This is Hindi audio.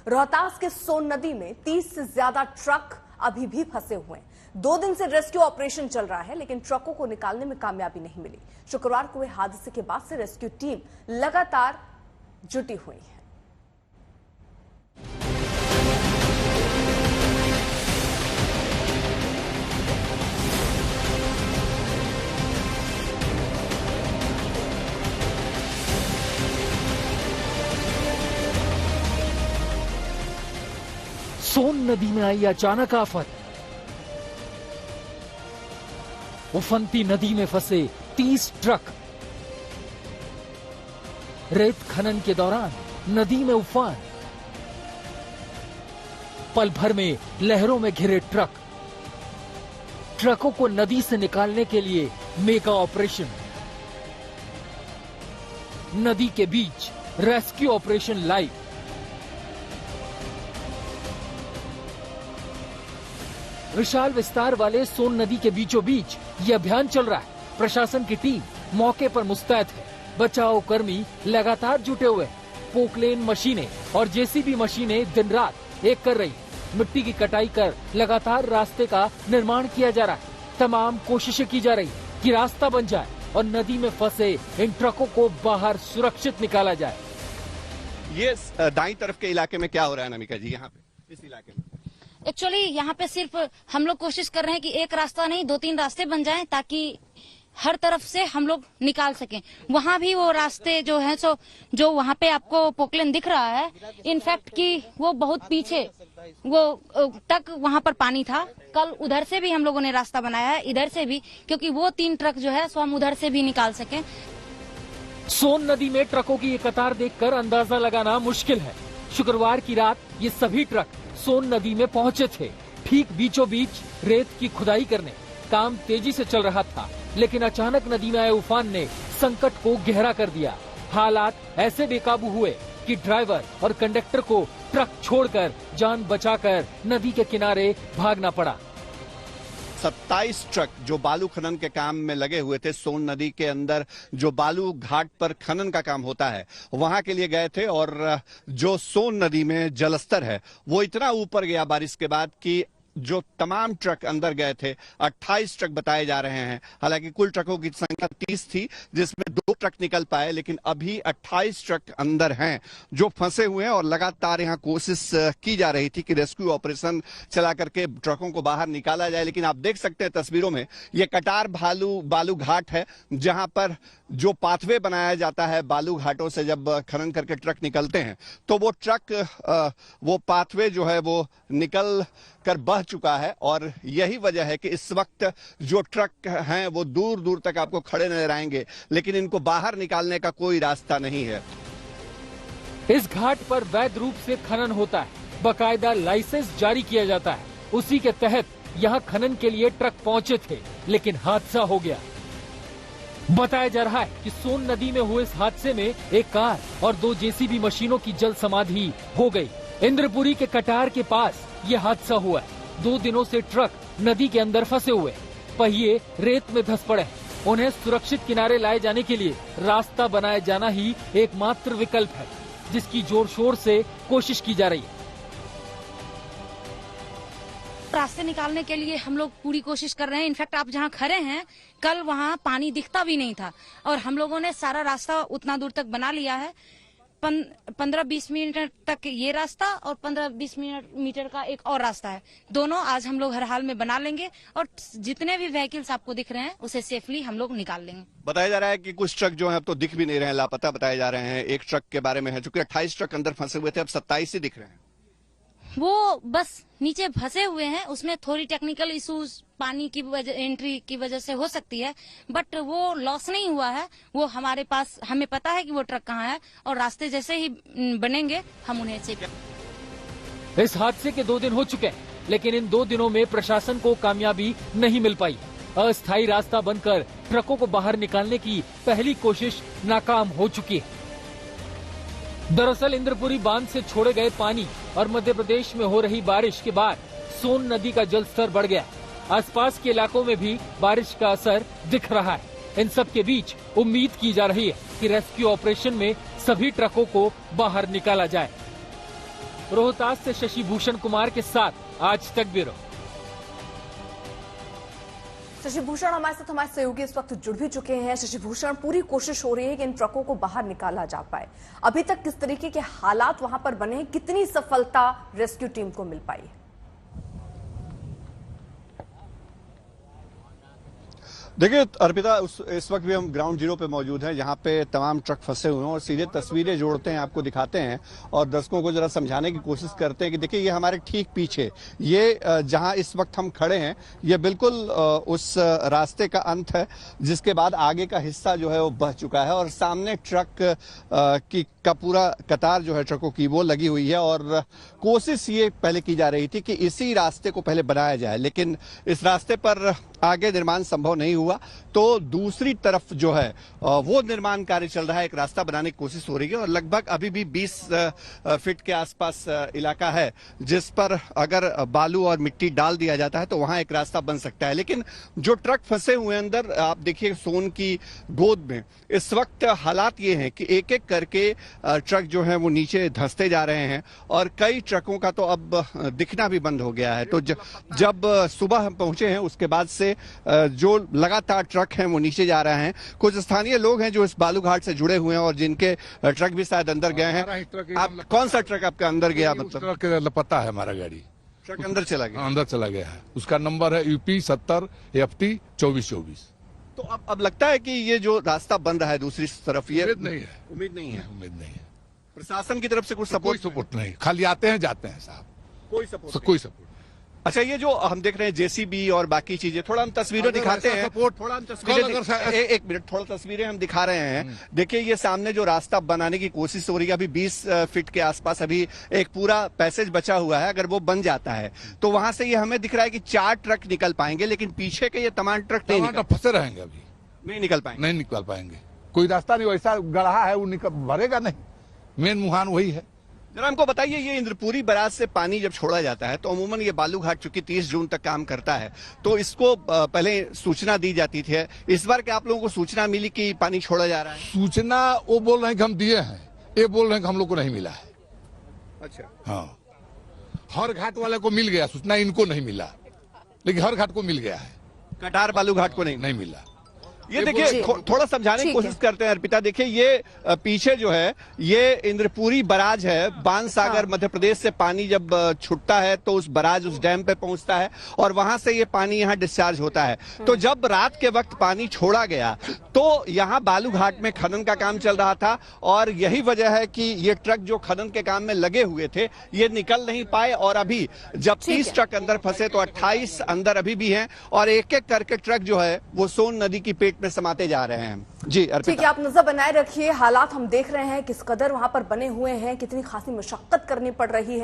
रोहतास के सोन नदी में 30 से ज्यादा ट्रक अभी भी फंसे हुए हैं। 2 दिन से रेस्क्यू ऑपरेशन चल रहा है, लेकिन ट्रकों को निकालने में कामयाबी नहीं मिली। शुक्रवार को हुए हादसे के बाद से रेस्क्यू टीम लगातार जुटी हुई है। सोन नदी में आई अचानक आफत। उफनती नदी में फंसे 30 ट्रक। रेत खनन के दौरान नदी में उफान। पल भर में लहरों में घिरे ट्रक। ट्रकों को नदी से निकालने के लिए मेगा ऑपरेशन। नदी के बीच रेस्क्यू ऑपरेशन लाइव। विशाल विस्तार वाले सोन नदी के बीचों बीच ये अभियान चल रहा है। प्रशासन की टीम मौके पर मुस्तैद है। बचाव कर्मी लगातार जुटे हुए हैं। पोकलेन मशीनें और जेसीबी मशीनें दिन रात एक कर रही। मिट्टी की कटाई कर लगातार रास्ते का निर्माण किया जा रहा है। तमाम कोशिशें की जा रही कि रास्ता बन जाए और नदी में फंसे इन ट्रकों को बाहर सुरक्षित निकाला जाए। ये दाईं तरफ के इलाके में क्या हो रहा है नमिका जी? यहाँ पे इस इलाके में एक्चुअली यहाँ पे सिर्फ हम लोग कोशिश कर रहे हैं कि एक रास्ता नहीं 2-3 रास्ते बन जाएं ताकि हर तरफ से हम लोग निकाल सकें। वहाँ भी वो रास्ते जो है सो जो वहाँ पे आपको पोकलेन दिख रहा है, इनफैक्ट कि वो बहुत पीछे वो तक वहाँ पर पानी था। कल उधर से भी हम लोगों ने रास्ता बनाया है, इधर से भी, क्योंकि वो 3 ट्रक जो है सो हम उधर से भी निकाल सकें। सोन नदी में ट्रकों की ये कतार देखकर अंदाजा लगाना मुश्किल है। शुक्रवार की रात ये सभी ट्रक सोन नदी में पहुंचे थे। ठीक बीचों बीच रेत की खुदाई करने काम तेजी से चल रहा था, लेकिन अचानक नदी में आए उफान ने संकट को गहरा कर दिया। हालात ऐसे बेकाबू हुए कि ड्राइवर और कंडक्टर को ट्रक छोड़कर जान बचाकर नदी के किनारे भागना पड़ा। 27 ट्रक जो बालू खनन के काम में लगे हुए थे, सोन नदी के अंदर जो बालू घाट पर खनन का काम होता है वहां के लिए गए थे। और जो सोन नदी में जलस्तर है वो इतना ऊपर गया बारिश के बाद कि जो तमाम ट्रक अंदर गए थे 28 ट्रक बताए जा रहे हैं। हालांकि कुल ट्रकों की संख्या 30 थी, जिसमें 2 ट्रक निकल पाए, लेकिन अभी 28 ट्रक अंदर हैं जो फंसे हुए हैं। और लगातार यहां कोशिश की जा रही थी कि रेस्क्यू ऑपरेशन चला करके ट्रकों को बाहर निकाला जाए। लेकिन आप देख सकते हैं तस्वीरों में, ये कटार बालू घाट है, जहां पर जो पाथवे बनाया जाता है बालू घाटों से जब खनन करके ट्रक निकलते हैं, तो वो ट्रक वो पाथवे जो है वो निकल कर बह चुका है। और यही वजह है कि इस वक्त जो ट्रक हैं वो दूर दूर तक आपको खड़े नजर आएंगे, लेकिन इनको बाहर निकालने का कोई रास्ता नहीं है। इस घाट पर वैध रूप से खनन होता है, बाकायदा लाइसेंस जारी किया जाता है। उसी के तहत यहाँ खनन के लिए ट्रक पहुंचे थे, लेकिन हादसा हो गया। बताया जा रहा है कि सोन नदी में हुए इस हादसे में एक कार और 2 जेसीबी मशीनों की जल समाधि हो गई। इंद्रपुरी के कटार के पास ये हादसा हुआ है। 2 दिनों से ट्रक नदी के अंदर फंसे हुए, पहिए रेत में धंस पड़े। उन्हें सुरक्षित किनारे लाए जाने के लिए रास्ता बनाया जाना ही एकमात्र विकल्प है, जिसकी जोर शोर से कोशिश की जा रही है। रास्ते निकालने के लिए हम लोग पूरी कोशिश कर रहे हैं। इनफैक्ट आप जहां खड़े हैं, कल वहां पानी दिखता भी नहीं था और हम लोगों ने सारा रास्ता उतना दूर तक बना लिया है। 15-20 मिनट तक ये रास्ता और 15-20 मीटर का एक और रास्ता है। दोनों आज हम लोग हर हाल में बना लेंगे और जितने भी व्हीकल्स आपको दिख रहे हैं उसे सेफली हम लोग निकाल लेंगे। बताया जा रहा है कि कुछ ट्रक जो है अब तो दिख भी नहीं रहे हैं, लापता बताए जा रहे हैं। एक ट्रक के बारे में है, चूंकि 28 ट्रक अंदर फंसे हुए थे, अब 27 ही दिख रहे हैं। वो बस नीचे फंसे हुए हैं, उसमें थोड़ी टेक्निकल इश्यूज पानी की एंट्री की वजह से हो सकती है, बट वो लॉस नहीं हुआ है। वो हमारे पास, हमें पता है कि वो ट्रक कहाँ है और रास्ते जैसे ही बनेंगे हम उन्हें चेक। इस हादसे के 2 दिन हो चुके हैं, लेकिन इन 2 दिनों में प्रशासन को कामयाबी नहीं मिल पाई। अस्थायी रास्ता बनकर ट्रकों को बाहर निकालने की पहली कोशिश नाकाम हो चुकी है। दरअसल इंद्रपुरी बांध से छोड़े गए पानी और मध्य प्रदेश में हो रही बारिश के बाद सोन नदी का जलस्तर बढ़ गया। आसपास के इलाकों में भी बारिश का असर दिख रहा है। इन सब के बीच उम्मीद की जा रही है कि रेस्क्यू ऑपरेशन में सभी ट्रकों को बाहर निकाला जाए। रोहतास से शशि भूषण कुमार के साथ आज तक ब्यूरो। शशि भूषण हमारे साथ हमारे सहयोगी इस वक्त जुड़ भी चुके हैं। शशि भूषण, पूरी कोशिश हो रही है कि इन ट्रकों को बाहर निकाला जा पाए। अभी तक किस तरीके के हालात वहां पर बने हैं, कितनी सफलता रेस्क्यू टीम को मिल पाई है? देखिए अर्पिता, इस वक्त भी हम ग्राउंड जीरो पे मौजूद हैं, जहां पे तमाम ट्रक फंसे हुए हैं और सीधे तस्वीरें जोड़ते हैं, आपको दिखाते हैं और दर्शकों को जरा समझाने की कोशिश करते हैं कि देखिए ये हमारे ठीक पीछे, ये जहां इस वक्त हम खड़े हैं, ये बिल्कुल उस रास्ते का अंत है जिसके बाद आगे का हिस्सा जो है वो बह चुका है और सामने ट्रक का पूरा कतार जो है ट्रकों की वो लगी हुई है। और कोशिश ये पहले की जा रही थी कि इसी रास्ते को पहले बनाया जाए, लेकिन इस रास्ते पर आगे निर्माण संभव नहीं हुआ, तो दूसरी तरफ जो है वो निर्माण कार्य चल रहा है, एक रास्ता बनाने की कोशिश हो रही है और लगभग अभी भी 20 फीट के आसपास इलाका है जिस पर अगर बालू और मिट्टी डाल दिया जाता है तो वहां एक रास्ता बन सकता है। लेकिन जो ट्रक फंसे हुए अंदर, आप देखिए सोन की गोद में इस वक्त हालात ये हैं कि एक एक करके ट्रक जो है वो नीचे धंसते जा रहे हैं और कई ट्रकों का तो अब दिखना भी बंद हो गया है। तो जब सुबह हम पहुंचे हैं उसके बाद से जो लगातार ट्रक हैं वो नीचे जा रहे हैं। कुछ स्थानीय लोग हैं जो इस बालू घाट से जुड़े हुए हैं और जिनके ट्रक भी शायद अंदर गए हैं। आप कौन सा ट्रक आपका अंदर गया? मतलब ट्रक पता है हमारा गाड़ी, ट्रक अंदर चला गया? अंदर चला गया है, उसका नंबर है UP 70 FT 2424। तो अब लगता है कि ये जो रास्ता बंद है दूसरी तरफ, ये उम्मीद नहीं है, उम्मीद नहीं है, उम्मीद नहीं है। प्रशासन की तरफ से कुछ कोई सपोर्ट? सपोर्ट नहीं, खाली आते हैं जाते हैं साहब, कोई सपोर्ट? कोई सपोर्ट। अच्छा, ये जो हम देख रहे हैं JCB और बाकी चीजें, थोड़ा हम तस्वीरें दिखाते हैं, थोड़ा हम तस्वीरें, एक मिनट, थोड़ा तस्वीरें हम दिखा रहे हैं। देखिए ये सामने जो रास्ता बनाने की कोशिश हो रही है, अभी 20 फीट के आसपास अभी एक पूरा पैसेज बचा हुआ है। अगर वो बन जाता है तो वहां से ये हमें दिख रहा है कि 4 ट्रक निकल पाएंगे, लेकिन पीछे के ये तमाम ट्रक फंसे रहेंगे, अभी नहीं निकल पाएंगे। नहीं निकल पाएंगे, कोई रास्ता नहीं, वैसा गढ़ा है वो भरेगा नहीं, मेन मुहान वही है। जरा हमको बताइए, ये इंद्रपुरी बराज से पानी जब छोड़ा जाता है तो अमूमन ये बालू घाट चूंकि 30 जून तक काम करता है तो इसको पहले सूचना दी जाती थी। इस बार क्या आप लोगों को सूचना मिली कि पानी छोड़ा जा रहा है? सूचना वो बोल रहे हैं कि हम दिए हैं, ये बोल रहे हैं कि हम लोग को नहीं मिला है। अच्छा, हाँ, हर घाट वाले को मिल गया सूचना, इनको नहीं मिला, लेकिन हर घाट को मिल गया है, कटार बालू घाट को नहीं मिला। ये देखिए थोड़ा समझाने की कोशिश करते हैं अर्पिता। देखिए ये पीछे जो है ये इंद्रपुरी बराज है, बाणसागर मध्य प्रदेश से पानी जब छूटता है तो उस बराज, उस डैम पे पहुंचता है और वहां से ये पानी यहाँ डिस्चार्ज होता है। तो जब रात के वक्त पानी छोड़ा गया तो यहाँ बालू घाट में खनन का काम चल रहा था और यही वजह है कि ये ट्रक जो खनन के काम में लगे हुए थे ये निकल नहीं पाए और अभी जब 30 ट्रक अंदर फंसे तो 28 अंदर अभी भी हैं और एक एक करके ट्रक जो है वो सोन नदी की पेट में समाते जा रहे हैं। जी अर्पिता, ठीक है, आप नजर बनाए रखिए। हालात हम देख रहे हैं किस कदर वहां पर बने हुए हैं, कितनी खासी मशक्कत करनी पड़ रही है।